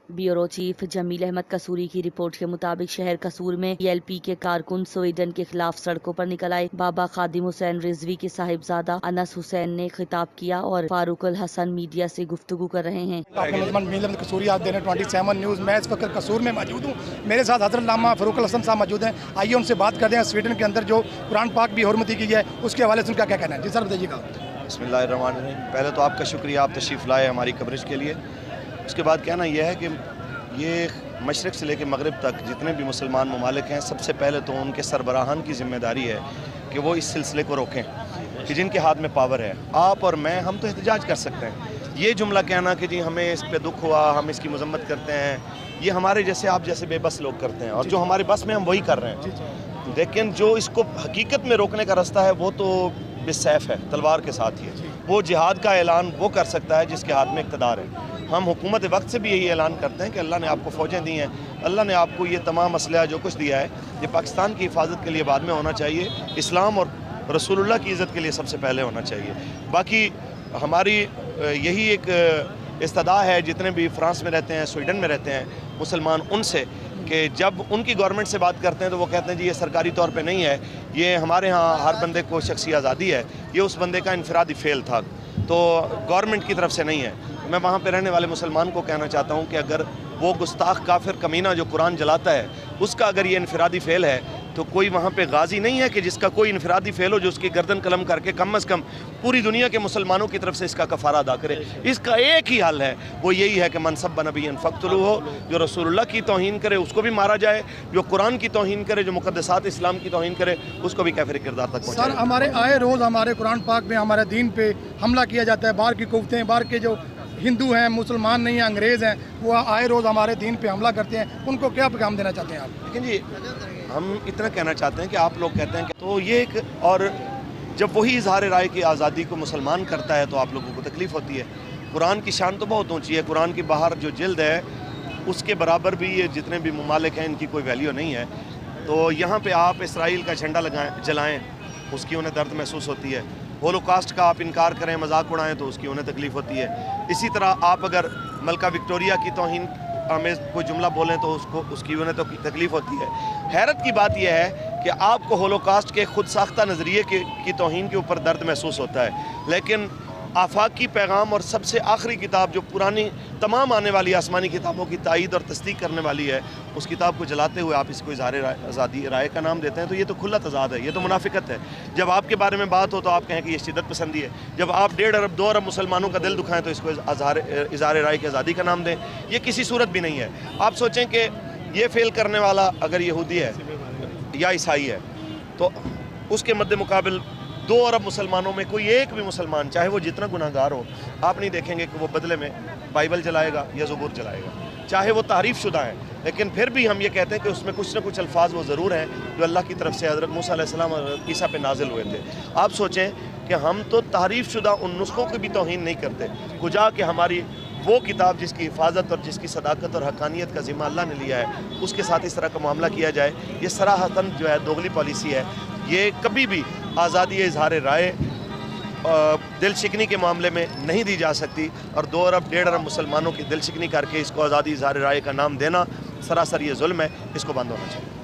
Bureau chief جمیل احمد قصوری کی report کے مطابق شہر قصور میں PLP کے کارکن سویڈن کے خلاف سڑکوں پر نکل آئے۔ بابا خادم حسین رضوی کے صاحبزادہ انس حسین نے خطاب کیا اور فاروق الحسن میڈیا سے گفتگو کر رہے ہیں۔ قصوری آپ دینے 27 نیوز، میں اس وقت قصور میں موجود ہوں۔ میرے ساتھ حضرت علامہ فاروق الحسن صاحب موجود ہیں، آئیے ان سے بات کرتے ہیں۔ سویڈن کے اندر جو قرآن پاک بھی حرمتی کی ہے اس کے حوالے سے ان کا کیا کہنا ہے؟ جی سر بتائیے گا۔ بسم اللہ الرحمن الرحیم۔ پہلے تو آپ کا شکریہ، آپ تشریف لائے ہماری کوریج کے لیے۔ اس کے بعد کہنا یہ ہے کہ یہ مشرق سے لے کے مغرب تک جتنے بھی مسلمان ممالک ہیں، سب سے پہلے تو ان کے سربراہان کی ذمہ داری ہے کہ وہ اس سلسلے کو روکیں کہ جن کے ہاتھ میں پاور ہے۔ آپ اور میں، ہم تو احتجاج کر سکتے ہیں۔ یہ جملہ کہنا کہ جی ہمیں اس پہ دکھ ہوا، ہم اس کی مذمت کرتے ہیں، یہ ہمارے جیسے آپ جیسے بے بس لوگ کرتے ہیں، اور جو ہمارے بس میں ہم وہی کر رہے ہیں۔ لیکن جو اس کو حقیقت میں روکنے کا راستہ ہے وہ تو بالسیف ہے، تلوار کے ساتھ ہی ہے۔ وہ جہاد کا اعلان وہ کر سکتا ہے جس کے ہاتھ میں اقتدار ہے۔ ہم حکومت وقت سے بھی یہی اعلان کرتے ہیں کہ اللہ نے آپ کو فوجیں دی ہیں، اللہ نے آپ کو یہ تمام اسلحہ جو کچھ دیا ہے، یہ پاکستان کی حفاظت کے لیے بعد میں ہونا چاہیے، اسلام اور رسول اللہ کی عزت کے لیے سب سے پہلے ہونا چاہیے۔ باقی ہماری یہی ایک استدعا ہے جتنے بھی فرانس میں رہتے ہیں، سویڈن میں رہتے ہیں مسلمان، ان سے کہ جب ان کی گورنمنٹ سے بات کرتے ہیں تو وہ کہتے ہیں جی یہ سرکاری طور پہ نہیں ہے، یہ ہمارے ہاں ہر بندے کو شخصی آزادی ہے، یہ اس بندے کا انفرادی فعل تھا، تو گورنمنٹ کی طرف سے نہیں ہے۔ میں وہاں پہ رہنے والے مسلمان کو کہنا چاہتا ہوں کہ اگر وہ گستاخ کافر کمینہ جو قرآن جلاتا ہے اس کا اگر یہ انفرادی فعل ہے تو کوئی وہاں پہ غازی نہیں ہے کہ جس کا کوئی انفرادی فعل ہو جو اس کی گردن قلم کر کے کم از کم پوری دنیا کے مسلمانوں کی طرف سے اس کا کفارہ ادا کرے۔ اس کا ایک ہی حل ہے، وہ یہی ہے کہ من سب نبی فاقتلوہ ہو، جو رسول اللہ کی توہین کرے اس کو بھی مارا جائے، جو قرآن کی توہین کرے، جو مقدسات اسلام کی توہین کرے اس کو بھی کافر کردار تک پہنچائے۔ سر ہمارے آئے روز ہمارے قرآن پاک میں ہمارے دین پہ حملہ کیا جاتا ہے، باہر کی قوتیں، باہر کے جو ہندو ہیں، مسلمان نہیں ہیں، انگریز ہیں، وہ آئے روز ہمارے دین پہ حملہ کرتے ہیں، ان کو کیا پیغام دینا چاہتے ہیں آپ؟ لیکن جی ہم اتنا کہنا چاہتے ہیں کہ آپ لوگ کہتے ہیں کہ تو یہ ایک، اور جب وہی اظہار رائے کی آزادی کو مسلمان کرتا ہے تو آپ لوگوں کو تکلیف ہوتی ہے۔ قرآن کی شان تو بہت اونچی ہے، قرآن کی باہر جو جلد ہے اس کے برابر بھی یہ جتنے بھی ممالک ہیں ان کی کوئی ویلیو نہیں ہے۔ تو یہاں پہ آپ اسرائیل کا جھنڈا جلائیں، اس کی انہیں درد محسوس ہوتی ہے۔ ہولوکاسٹ کا آپ انکار کریں، مذاق اڑائیں تو اس کی انہیں تکلیف ہوتی ہے۔ اسی طرح آپ اگر ملکہ وکٹوریہ کی توہین آمیز کوئی جملہ بولیں تو اس کی انہیں تو تکلیف ہوتی ہے۔ حیرت کی بات یہ ہے کہ آپ کو ہولوکاسٹ کے خود ساختہ نظریے کی توہین کے اوپر درد محسوس ہوتا ہے، لیکن آفاقی پیغام اور سب سے آخری کتاب جو پرانی تمام آنے والی آسمانی کتابوں کی تائید اور تصدیق کرنے والی ہے، اس کتاب کو جلاتے ہوئے آپ اس کو اظہار آزادی رائے کا نام دیتے ہیں، تو یہ تو کھلا تضاد ہے، یہ تو منافقت ہے۔ جب آپ کے بارے میں بات ہو تو آپ کہیں کہ یہ شدت پسندی ہے، جب آپ 1.5 ارب 2 ارب مسلمانوں کا دل دکھائیں تو اس کو اظہار رائے کی آزادی کا نام دیں، یہ کسی صورت بھی نہیں ہے۔ آپ سوچیں کہ یہ فعل کرنے والا اگر یہودی ہے یا عیسائی ہے تو اس کے مد مقابل 2 ارب مسلمانوں میں کوئی ایک بھی مسلمان، چاہے وہ جتنا گناہ گار ہو، آپ نہیں دیکھیں گے کہ وہ بدلے میں بائبل جلائے گا یا زبور جلائے گا، چاہے وہ تعریف شدہ ہیں، لیکن پھر بھی ہم یہ کہتے ہیں کہ اس میں کچھ نہ کچھ الفاظ وہ ضرور ہیں جو اللہ کی طرف سے حضرت موسیٰ علیہ السلام اور حضرت عیسیٰ پہ نازل ہوئے تھے۔ آپ سوچیں کہ ہم تو تعریف شدہ ان نسخوں کی بھی توہین نہیں کرتے، کجا کہ ہماری وہ کتاب جس کی حفاظت اور جس کی صداقت اور حقانیت کا ذمہ اللہ نے لیا ہے اس کے ساتھ اس طرح کا معاملہ کیا جائے، یہ صراحتاً جو ہے دوغلی پالیسی ہے۔ یہ کبھی بھی آزادی اظہار رائے دل شکنی کے معاملے میں نہیں دی جا سکتی، اور 2 ارب 1.5 ارب مسلمانوں کی دل شکنی کر کے اس کو آزادی اظہار رائے کا نام دینا سراسر یہ ظلم ہے، اس کو بند ہونا چاہیے۔